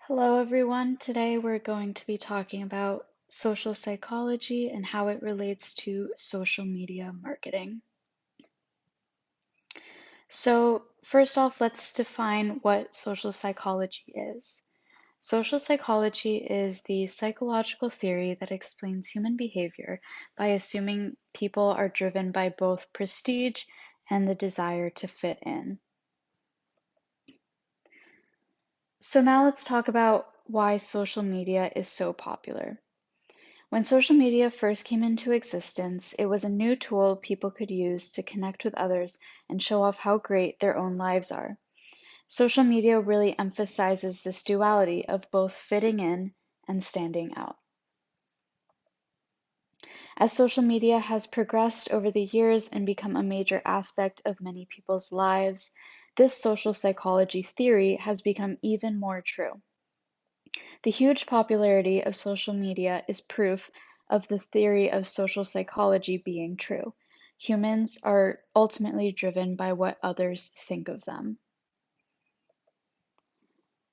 Hello, everyone. Today we're going to be talking about social psychology and how it relates to social media marketing. So, first off, let's define what social psychology is. Social psychology is the psychological theory that explains human behavior by assuming people are driven by both prestige and the desire to fit in. So, now let's talk about why social media is so popular. When social media first came into existence, it was a new tool people could use to connect with others and show off how great their own lives are. Social media really emphasizes this duality of both fitting in and standing out. As social media has progressed over the years and become a major aspect of many people's lives, this social psychology theory has become even more true. The huge popularity of social media is proof of the theory of social psychology being true. Humans are ultimately driven by what others think of them.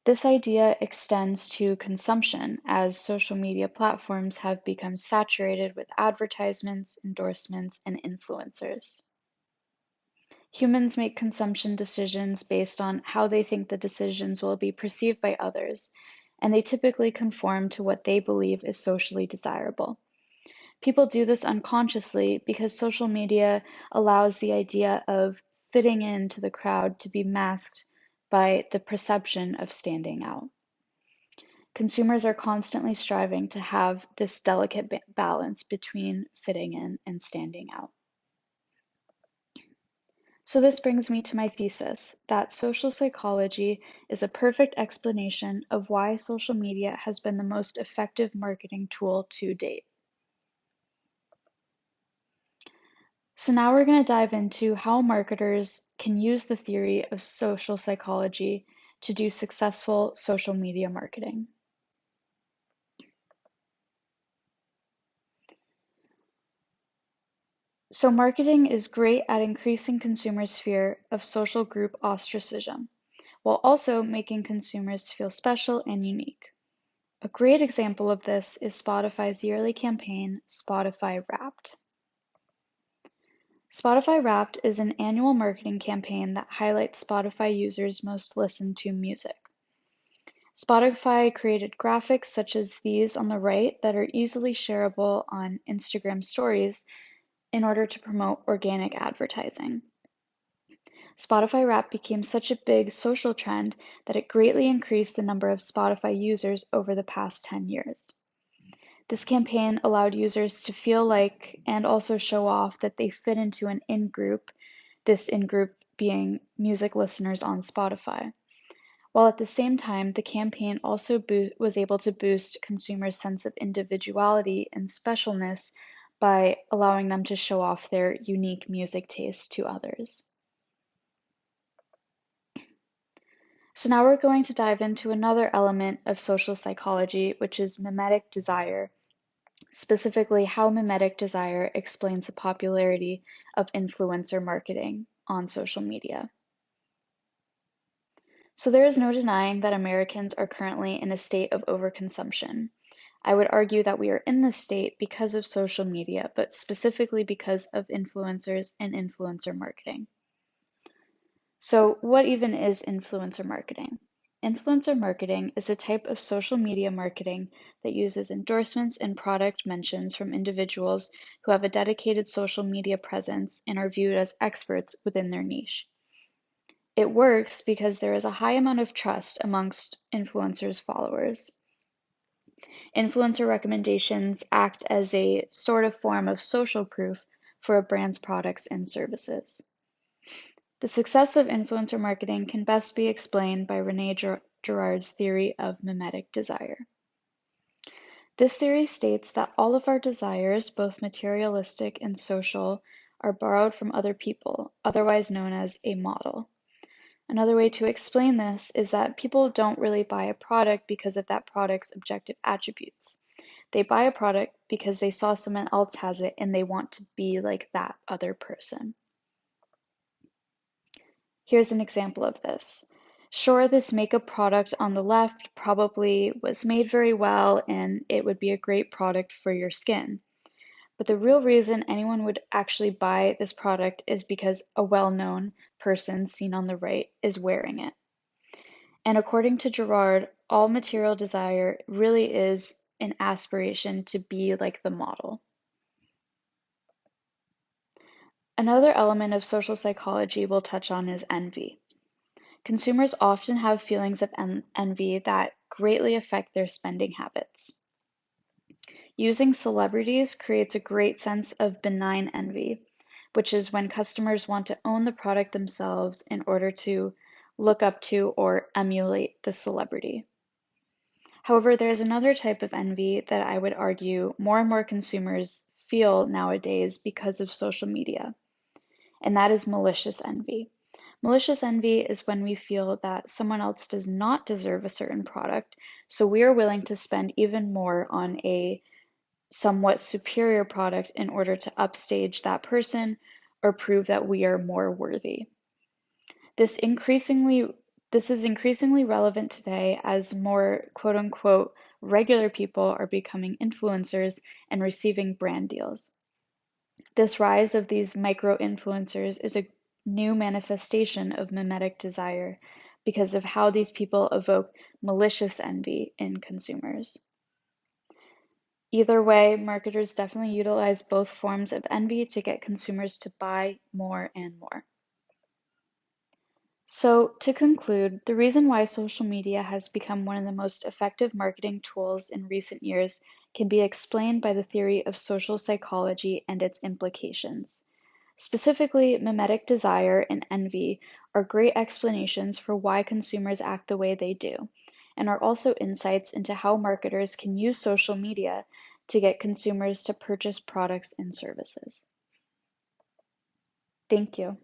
This idea extends to consumption, as social media platforms have become saturated with advertisements, endorsements, and influencers. Humans make consumption decisions based on how they think the decisions will be perceived by others, and they typically conform to what they believe is socially desirable. People do this unconsciously because social media allows the idea of fitting into the crowd to be masked by the perception of standing out. Consumers are constantly striving to have this delicate balance between fitting in and standing out. So this brings me to my thesis, that social psychology is a perfect explanation of why social media has been the most effective marketing tool to date. So now we're going to dive into how marketers can use the theory of social psychology to do successful social media marketing. So marketing is great at increasing consumers' fear of social group ostracism, while also making consumers feel special and unique. A great example of this is Spotify's yearly campaign, Spotify Wrapped. Spotify Wrapped is an annual marketing campaign that highlights Spotify users' most listened to music. Spotify created graphics such as these on the right that are easily shareable on Instagram stories in order to promote organic advertising. Spotify Wrapped became such a big social trend that it greatly increased the number of Spotify users over the past 10 years. This campaign allowed users to feel like and also show off that they fit into an in-group, this in-group being music listeners on Spotify. While at the same time, the campaign also was able to boost consumers' sense of individuality and specialness by allowing them to show off their unique music taste to others. So now we're going to dive into another element of social psychology, which is mimetic desire, specifically how mimetic desire explains the popularity of influencer marketing on social media. So there is no denying that Americans are currently in a state of overconsumption. I would argue that we are in this state because of social media, but specifically because of influencers and influencer marketing. So what even is influencer marketing? Influencer marketing is a type of social media marketing that uses endorsements and product mentions from individuals who have a dedicated social media presence and are viewed as experts within their niche. It works because there is a high amount of trust amongst influencers' followers. Influencer recommendations act as a sort of form of social proof for a brand's products and services. The success of influencer marketing can best be explained by René Girard's theory of mimetic desire. This theory states that all of our desires, both materialistic and social, are borrowed from other people, otherwise known as a model. Another way to explain this is that people don't really buy a product because of that product's objective attributes. They buy a product because they saw someone else has it and they want to be like that other person. Here's an example of this. Sure, this makeup product on the left probably was made very well and it would be a great product for your skin. But the real reason anyone would actually buy this product is because a well-known person seen on the right is wearing it. And according to Gerard, all material desire really is an aspiration to be like the model. Another element of social psychology we'll touch on is envy. Consumers often have feelings of envy that greatly affect their spending habits. Using celebrities creates a great sense of benign envy, which is when customers want to own the product themselves in order to look up to or emulate the celebrity. However, there's another type of envy that I would argue more and more consumers feel nowadays because of social media, and that is malicious envy. Malicious envy is when we feel that someone else does not deserve a certain product, so we are willing to spend even more on a somewhat superior product in order to upstage that person or prove that we are more worthy. This increasingly this is increasingly relevant today as more quote unquote regular people are becoming influencers and receiving brand deals. This rise of these micro influencers is a new manifestation of mimetic desire because of how these people evoke malicious envy in consumers. Either way, marketers definitely utilize both forms of envy to get consumers to buy more and more. So, to conclude, the reason why social media has become one of the most effective marketing tools in recent years can be explained by the theory of social psychology and its implications. Specifically, mimetic desire and envy are great explanations for why consumers act the way they do, and are also insights into how marketers can use social media to get consumers to purchase products and services. Thank you.